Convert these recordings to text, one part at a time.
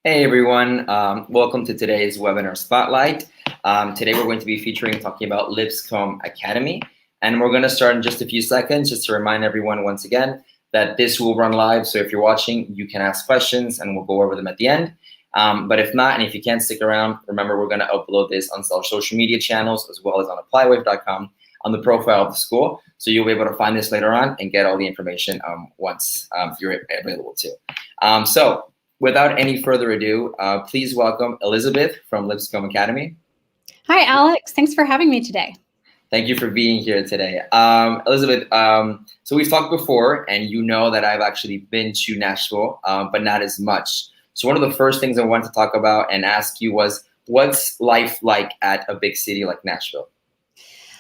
Hey everyone, welcome to today's webinar spotlight. Today we're going to be talking about Lipscomb Academy, and we're going to start in just a few seconds just to remind everyone once again that this will run live, so if you're watching you can ask questions and we'll go over them at the end. But if not, and if you can't stick around, remember we're going to upload this on our social media channels as well as on applywave.com on the profile of the school, so you'll be able to find this later on and get all the information once you're available to. So without any further ado, please welcome Elizabeth from Lipscomb Academy. Hi, Alex. Thanks for having me today. Thank you for being here today. Elizabeth, so we've talked before, and you know that I've actually been to Nashville, but not as much. So one of the first things I wanted to talk about and ask you was, what's life like at a big city like Nashville?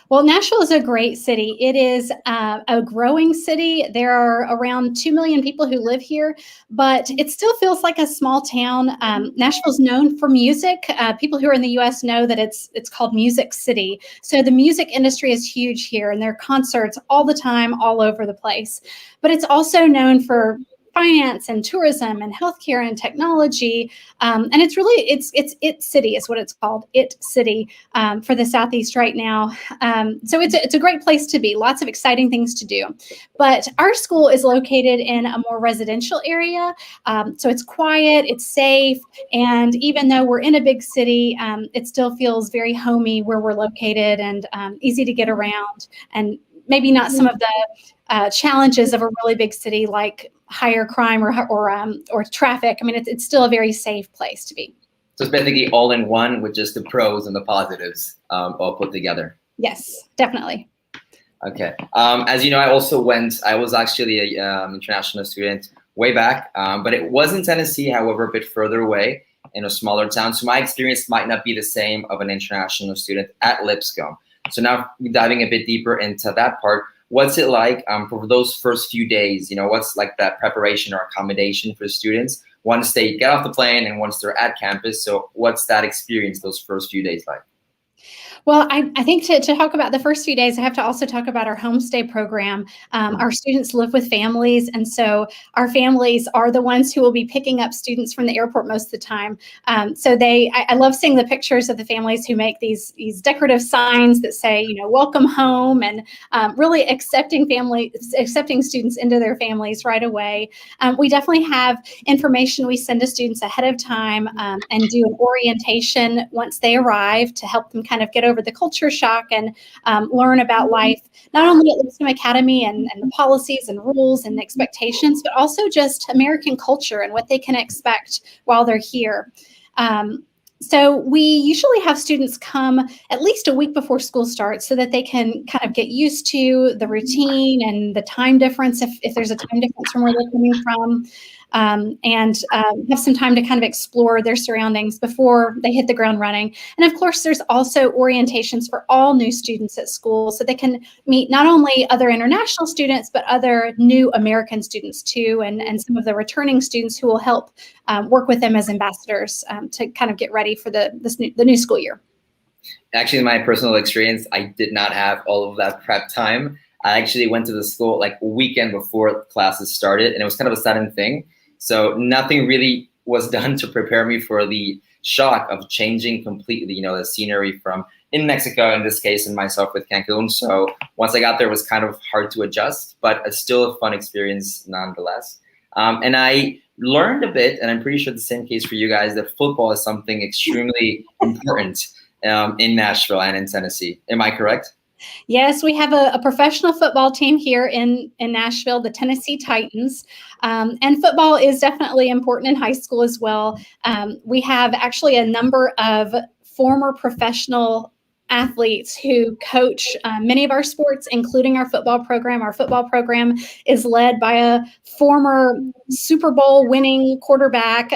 Well, Nashville is a great city. It is a growing city. There are around 2 million people who live here, but it still feels like a small town. Nashville's known for music. People who are in the U.S. know that it's called Music City. So the music industry is huge here, and there are concerts all the time, all over the place. But it's also known for finance and tourism and healthcare and technology, and it's really It City is what it's called, It City for the Southeast right now. So it's a great place to be. Lots of exciting things to do. But our school is located in a more residential area, so it's quiet, it's safe, and even though we're in a big city, it still feels very homey where we're located and easy to get around, and maybe not some of the challenges of a really big city like higher crime or traffic. I mean, it's still a very safe place to be. So it's basically all in one with just the pros and the positives all put together. Yes, definitely. Okay. As you know, I was actually an international student way back, but it was in Tennessee, however, a bit further away in a smaller town. So my experience might not be the same of an international student at Lipscomb. So now diving a bit deeper into that part, what's it like for those first few days? You know, what's like that preparation or accommodation for students once they get off the plane and once they're at campus? So what's that experience, those first few days like? Well, I think to talk about the first few days, I have to also talk about our homestay program. Our students live with families, and so our families are the ones who will be picking up students from the airport most of the time. So I love seeing the pictures of the families who make these decorative signs that say, you know, welcome home, and really accepting students into their families right away. We definitely have information we send to students ahead of time and do an orientation once they arrive to help them kind of get over the culture shock and learn about life, not only at Lipscomb Academy and the policies and rules and expectations, but also just American culture and what they can expect while they're here. So we usually have students come at least a week before school starts so that they can kind of get used to the routine and the time difference, if there's a time difference from where they're coming from, and have some time to kind of explore their surroundings before they hit the ground running. And of course, there's also orientations for all new students at school so they can meet not only other international students, but other new American students too, and some of the returning students who will help work with them as ambassadors to kind of get ready for the new school year. Actually, in my personal experience, I did not have all of that prep time. I actually went to the school like a weekend before classes started, and it was kind of a sudden thing. So nothing really was done to prepare me for the shock of changing completely, you know, the scenery from in Mexico, in this case, and myself with Cancun. So once I got there, it was kind of hard to adjust, but it's still a fun experience nonetheless. And I learned a bit, and I'm pretty sure the same case for you guys, that football is something extremely important in Nashville and in Tennessee. Am I correct? Yes, we have a professional football team here in Nashville, the Tennessee Titans, and football is definitely important in high school as well. We have actually a number of former professional athletes who coach many of our sports, including our football program. Our football program is led by a former Super Bowl winning quarterback.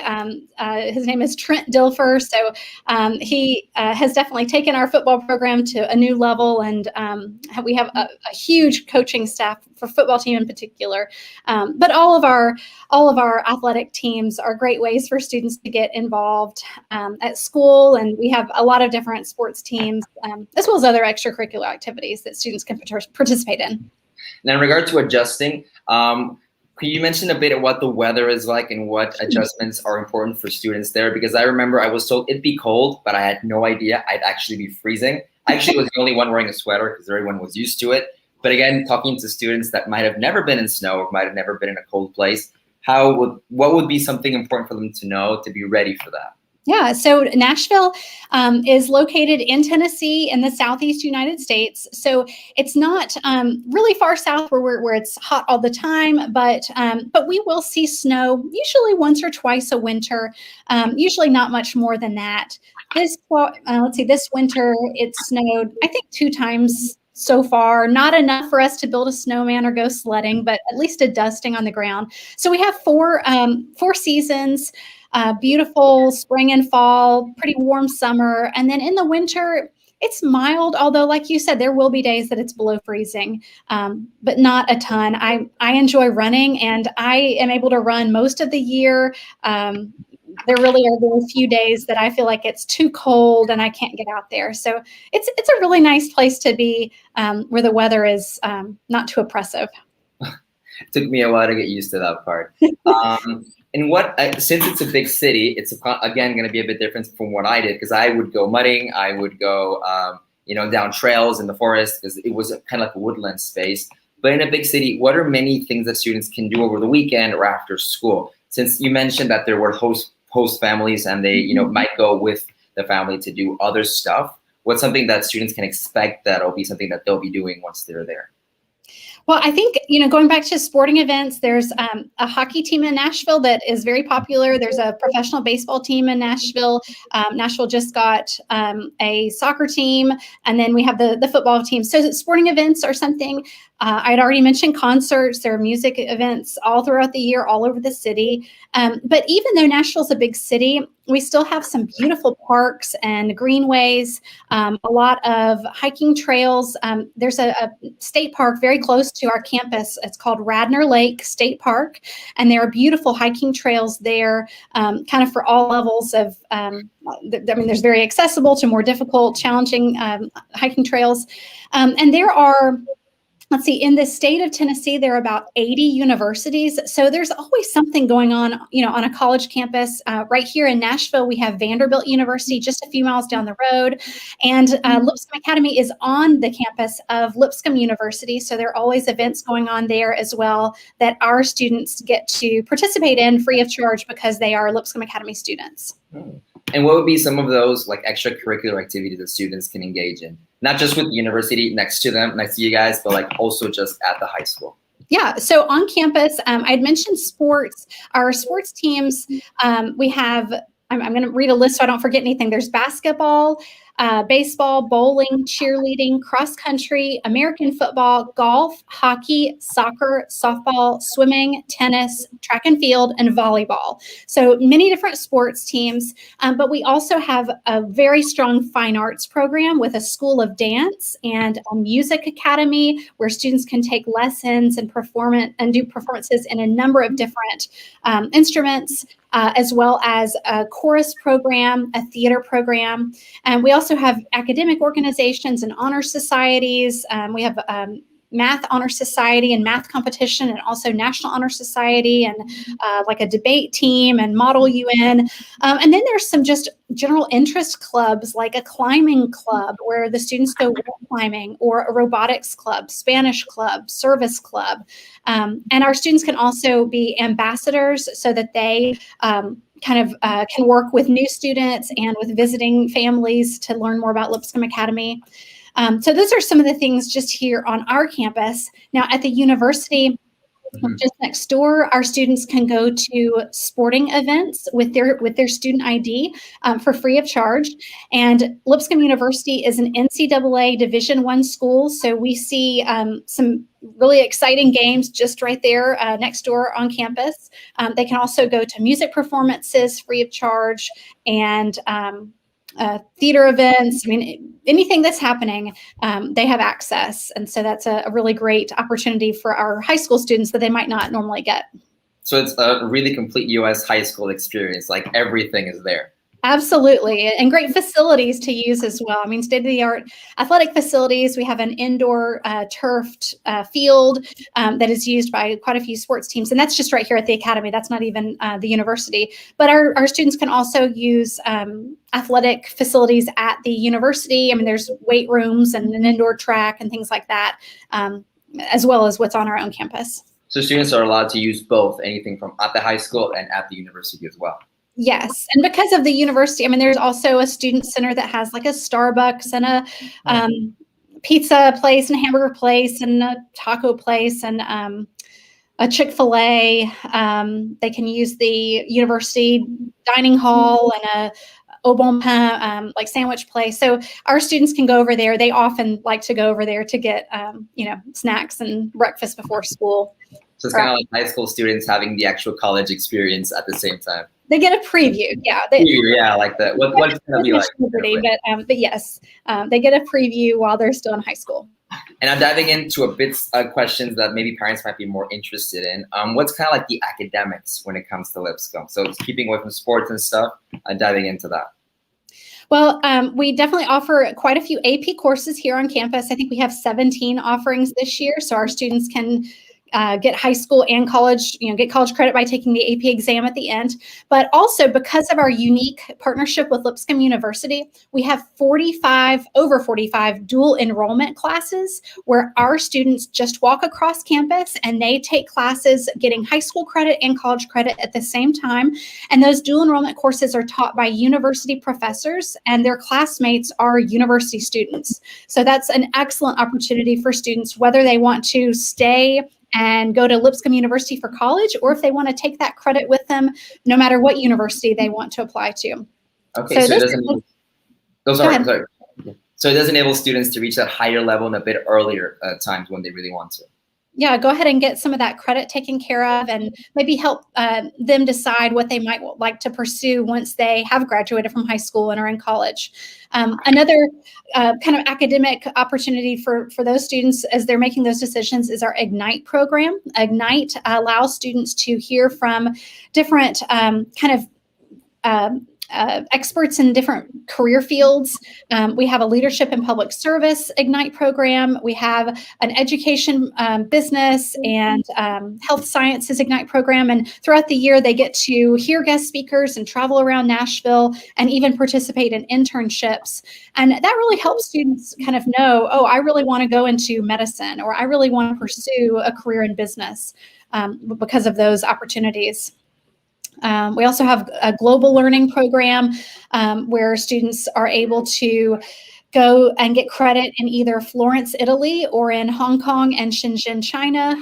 His name is Trent Dilfer. So he has definitely taken our football program to a new level, and we have a huge coaching staff for football team in particular. But all of our athletic teams are great ways for students to get involved at school, and we have a lot of different sports teams, as well as other extracurricular activities that students can participate in. Now, in regard to adjusting, You mentioned a bit of what the weather is like and what adjustments are important for students there, because I remember I was told it'd be cold, but I had no idea I'd actually be freezing. I actually was the only one wearing a sweater because everyone was used to it. But again, talking to students that might have never been in snow or might have never been in a cold place, what would be something important for them to know to be ready for that? Yeah, so Nashville is located in Tennessee in the southeast United States. So it's not really far south where it's hot all the time, but we will see snow usually once or twice a winter, usually not much more than that. This winter it snowed, I think 2 times so far, not enough for us to build a snowman or go sledding, but at least a dusting on the ground. So we have four seasons. Beautiful spring and fall, pretty warm summer. And then in the winter, it's mild, although like you said, there will be days that it's below freezing, but not a ton. I enjoy running, and I am able to run most of the year. There really are very few days that I feel like it's too cold and I can't get out there. So it's a really nice place to be, where the weather is not too oppressive. It took me a while to get used to that part. And since it's a big city, it's again going to be a bit different from what I did, because I would go mudding, I would go down trails in the forest because it was kind of like a woodland space. But in a big city, what are many things that students can do over the weekend or after school? Since you mentioned that there were host families and they might go with the family to do other stuff, what's something that students can expect that'll be something that they'll be doing once they're there? Well, I think, going back to sporting events, there's a hockey team in Nashville that is very popular. There's a professional baseball team in Nashville. Nashville just got a soccer team, and then we have the football team. So sporting events are something. I'd already mentioned concerts. There are music events all throughout the year, all over the city. But even though Nashville's a big city, we still have some beautiful parks and greenways, a lot of hiking trails. There's a state park very close to our campus. It's called Radnor Lake State Park, and there are beautiful hiking trails there, kind of for all levels of, there's very accessible to more difficult, challenging hiking trails. And there are, in the state of Tennessee, there are about 80 universities. So there's always something going on, on a college campus. Right here in Nashville, we have Vanderbilt University just a few miles down the road. And Lipscomb Academy is on the campus of Lipscomb University. So there are always events going on there as well that our students get to participate in free of charge because they are Lipscomb Academy students. And what would be some of those extracurricular activities that students can engage in? Not just with the university next to you guys, but also just at the high school. Yeah, so on campus, I'd mentioned sports. Our sports teams, we have, I'm going to read a list so I don't forget anything. There's basketball, baseball, bowling, cheerleading, cross country, American football, golf, hockey, soccer, softball, swimming, tennis, track and field, and volleyball. So many different sports teams, but we also have a very strong fine arts program with a school of dance and a music academy where students can take lessons and do performances in a number of different instruments, as well as a chorus program, a theater program. And we also have academic organizations and honor societies. We have Math Honor Society and math competition, and also National Honor Society, and a debate team and Model UN. And then there's some just general interest clubs, like a climbing club where the students go rock climbing, or a robotics club, Spanish club, service club. And our students can also be ambassadors so that they can work with new students and with visiting families to learn more about Lipscomb Academy. So those are some of the things just here on our campus. Now at the university, just next door, our students can go to sporting events with their student ID for free of charge. And Lipscomb University is an NCAA Division I school, so we see some really exciting games just right there next door on campus. They can also go to music performances free of charge, and theater events. Anything that's happening, they have access. And so that's a really great opportunity for our high school students that they might not normally get. So it's a really complete US high school experience. Everything is there. Absolutely, and great facilities to use as well. I mean, state-of-the-art athletic facilities. We have an indoor turfed field that is used by quite a few sports teams, and that's just right here at the academy. That's not even the university. But our students can also use athletic facilities at the university. I mean, there's weight rooms and an indoor track and things like that, as well as what's on our own campus. So students are allowed to use both, anything from at the high school and at the university as well. Yes, and because of the university, I mean, there's also a student center that has like a Starbucks and a pizza place and a hamburger place and a taco place and a Chick-fil-A. They can use the university dining hall and a au bon pain, like sandwich place. So our students can go over there. They often like to go over there to get, snacks and breakfast before school. So it's kind of like high school students having the actual college experience at the same time. They get a preview, yeah. Like that. What's it gonna be like? But yes, they get a preview while they're still in high school. And I'm diving into a bit questions that maybe parents might be more interested in. What's kind of like the academics when it comes to Lipscomb? So it's keeping away from sports and stuff. Diving into that. Well, we definitely offer quite a few AP courses here on campus. I think we have 17 offerings this year, so our students can get high school and college, get college credit by taking the AP exam at the end. But also because of our unique partnership with Lipscomb University, we have over 45 dual enrollment classes where our students just walk across campus and they take classes getting high school credit and college credit at the same time. And those dual enrollment courses are taught by university professors and their classmates are university students. So that's an excellent opportunity for students, whether they want to stay and go to Lipscomb University for college, or if they want to take that credit with them, no matter what university they want to apply to. Okay, so it does enable students to reach that higher level in a bit earlier times when they really want to. Yeah, go ahead and get some of that credit taken care of and maybe help them decide what they might like to pursue once they have graduated from high school and are in college. Another kind of academic opportunity for those students as they're making those decisions is our Ignite program. Ignite allows students to hear from different experts in different career fields. We have a leadership and public service Ignite program. We have an education, business, and health sciences Ignite program. And throughout the year, they get to hear guest speakers and travel around Nashville and even participate in internships. And that really helps students kind of know, oh, I really want to go into medicine, or I really want to pursue a career in business because of those opportunities. We also have a global learning program where students are able to go and get credit in either Florence, Italy, or in Hong Kong and Shenzhen, China.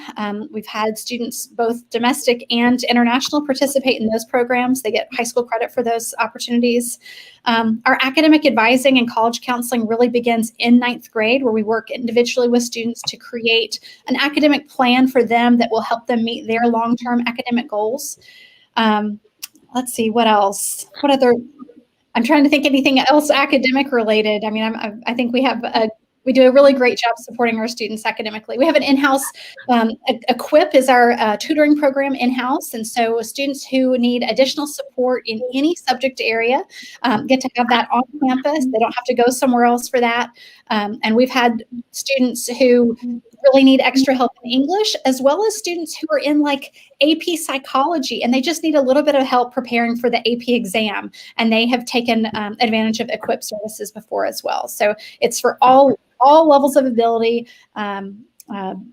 We've had students, both domestic and international, participate in those programs. They get high school credit for those opportunities. Our academic advising and college counseling really begins in 9th grade, where we work individually with students to create an academic plan for them that will help them meet their long-term academic goals. Let's see, what else? What other? I'm trying to think anything else academic related. I mean, I think we do a really great job supporting our students academically. We have an in-house, Equip is our tutoring program in-house. And so students who need additional support in any subject area get to have that on campus. They don't have to go somewhere else for that. And we've had students who really need extra help in English, as well as students who are in like AP psychology, and they just need a little bit of help preparing for the AP exam. And they have taken advantage of Equip services before as well. So it's for all levels of ability,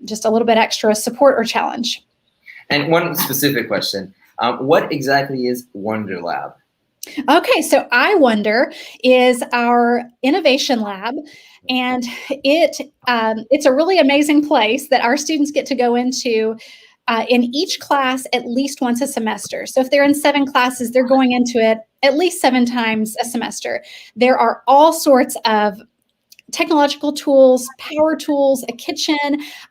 just a little bit extra support or challenge. And one specific question, what exactly is Wonder Lab? Okay, so iWonder is our innovation lab, and it's a really amazing place that our students get to go into in each class at least once a semester. So if they're in 7 classes, they're going into it at least 7 times a semester. There are all sorts of technological tools, power tools, a kitchen.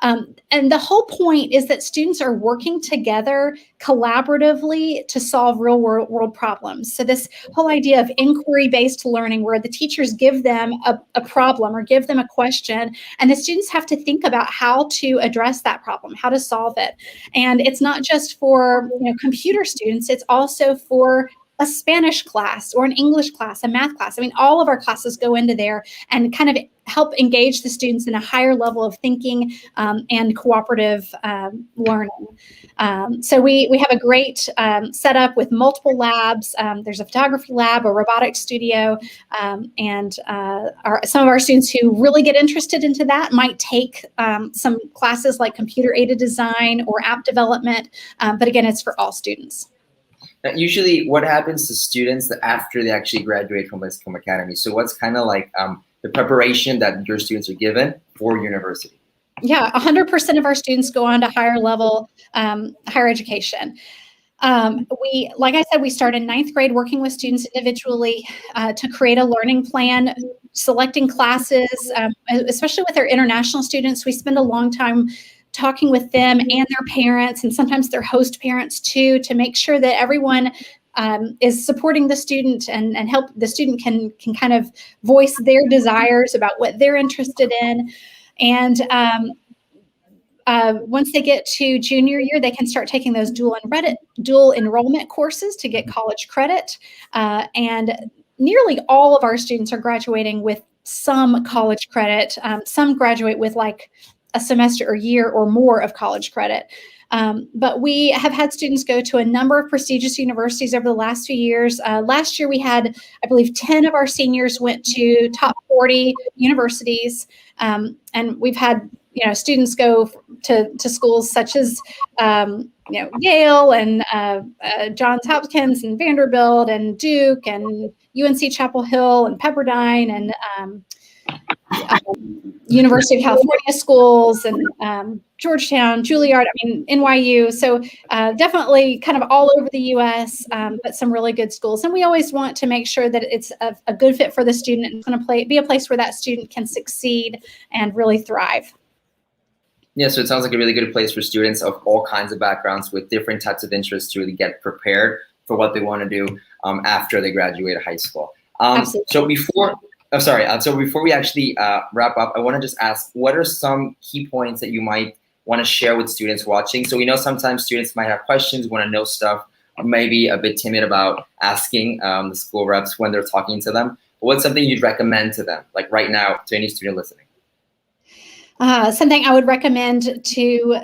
And the whole point is that students are working together collaboratively to solve real world problems. So this whole idea of inquiry-based learning, where the teachers give them a problem or give them a question, and the students have to think about how to address that problem, how to solve it. And it's not just for computer students, it's also for a Spanish class or an English class, a math class. I mean, all of our classes go into there and kind of help engage the students in a higher level of thinking and cooperative learning. So we have a great setup with multiple labs. There's a photography lab, a robotics studio, and some of our students who really get interested into that might take some classes like computer-aided design or app development. But again, it's for all students. Now, usually, what happens to students after they actually graduate from Lipscomb Academy? So what's kind of like the preparation that your students are given for university? Yeah, 100% of our students go on to higher level higher education. Like I said, we start in 9th grade working with students individually to create a learning plan, selecting classes, especially with our international students. We spend a long time talking with them and their parents, and sometimes their host parents too, to make sure that everyone is supporting the student and help the student can kind of voice their desires about what they're interested in. And once they get to junior year, they can start taking those dual enrollment courses to get college credit. And nearly all of our students are graduating with some college credit. Some graduate with like a semester or year or more of college credit. But we have had students go to a number of prestigious universities over the last few years. Last year, we had, I believe, 10 of our seniors went to top 40 universities. And we've had, students go to schools such as, Yale and Johns Hopkins and Vanderbilt and Duke and UNC Chapel Hill and Pepperdine and University of California schools and Georgetown, Juilliard, NYU. So definitely kind of all over the U.S., but some really good schools. And we always want to make sure that it's a good fit for the student and it's going to be a place where that student can succeed and really thrive. Yeah, so it sounds like a really good place for students of all kinds of backgrounds with different types of interests to really get prepared for what they want to do after they graduate high school. So before we actually wrap up, I want to just ask, what are some key points that you might want to share with students watching? So we know sometimes students might have questions, want to know stuff, or maybe a bit timid about asking the school reps when they're talking to them. But what's something you'd recommend to them, like right now, to any student listening? Something I would recommend to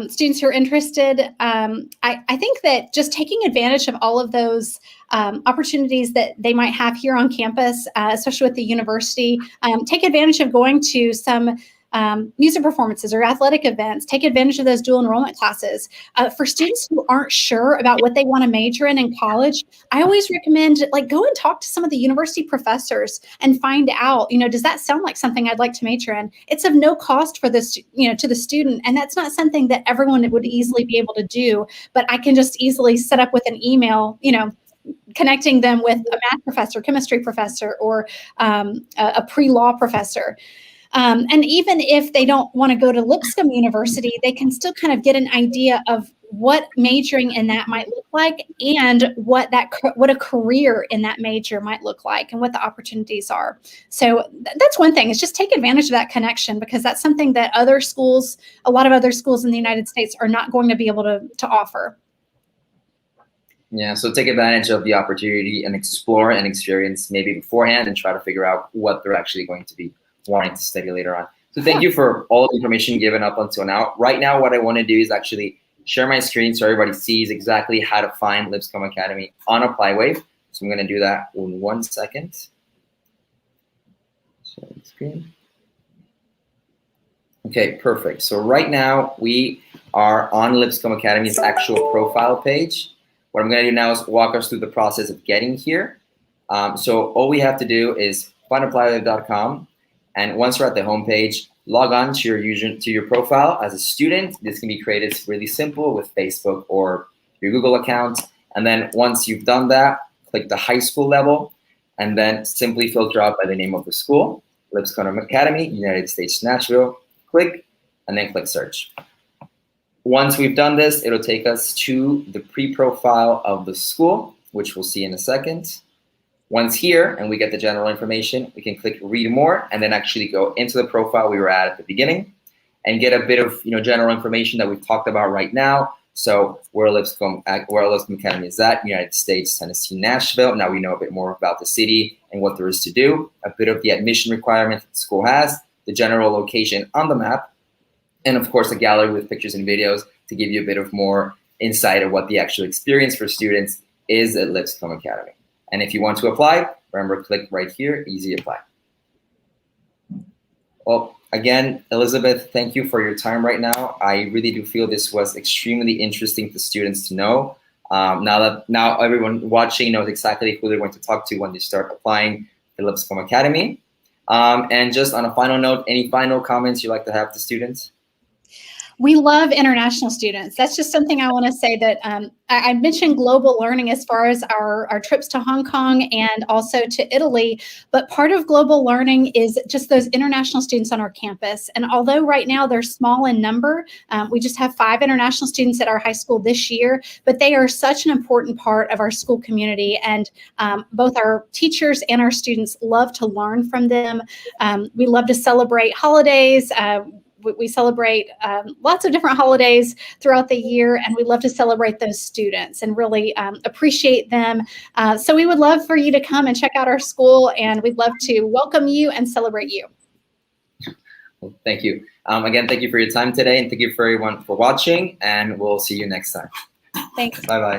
students who are interested, I think that just taking advantage of all of those opportunities that they might have here on campus, especially with the university, take advantage of going to some music performances or athletic events, take advantage of those dual enrollment classes. For students who aren't sure about what they want to major in college, I always recommend go and talk to some of the university professors and find out, does that sound like something I'd like to major in? It's of no cost for this, to the student. And that's not something that everyone would easily be able to do, but I can just easily set up with an email, connecting them with a math professor, chemistry professor, or a pre-law professor. And even if they don't want to go to Lipscomb University, they can still kind of get an idea of what majoring in that might look like and what a career in that major might look like and what the opportunities are. So that's one thing, is just take advantage of that connection, because that's something that a lot of other schools in the United States are not going to be able to offer. Yeah, so take advantage of the opportunity and explore and experience maybe beforehand and try to figure out what they're actually going to be wanting to study later on. So thank you for all the information given up until now. Right now, what I want to do is actually share my screen so everybody sees exactly how to find Lipscomb Academy on applywave. So I'm going to do that in 1 second. Share the screen. Okay, perfect. So right now we are on Lipscomb Academy's actual profile page. What I'm going to do now is walk us through the process of getting here. So all we have to do is find applywave.com. And once we're at the homepage, log on to your profile as a student. This can be created really simple with Facebook or your Google account. And then once you've done that, click the high school level, and then simply filter out by the name of the school, Lipscomb Academy, United States, Nashville. Click, and then click search. Once we've done this, it'll take us to the pre-profile of the school, which we'll see in a second. Once here, and we get the general information, we can click read more, and then actually go into the profile we were at the beginning and get a bit of general information that we've talked about right now, So where Lipscomb Academy is at, United States, Tennessee, Nashville. Now we know a bit more about the city and what there is to do, a bit of the admission requirements the school has, the general location on the map, and of course a gallery with pictures and videos to give you a bit of more insight of what the actual experience for students is at Lipscomb Academy. And if you want to apply, remember, click right here, easy apply. Well, again, Elizabeth, thank you for your time right now. I really do feel this was extremely interesting for students to know. Now everyone watching knows exactly who they're going to talk to when they start applying to Lipscomb Academy. And just on a final note, any final comments you'd like to have to students? We love international students. That's just something I want to say, that I mentioned global learning as far as our trips to Hong Kong and also to Italy, but part of global learning is just those international students on our campus. And although right now they're small in number, we just have 5 international students at our high school this year, but they are such an important part of our school community. And both our teachers and our students love to learn from them. We love to celebrate holidays. We celebrate lots of different holidays throughout the year, and we love to celebrate those students and really appreciate them. So we would love for you to come and check out our school, and we'd love to welcome you and celebrate you. Well, thank you. Again, thank you for your time today, and thank you for everyone for watching, and we'll see you next time. Thanks. Bye-bye.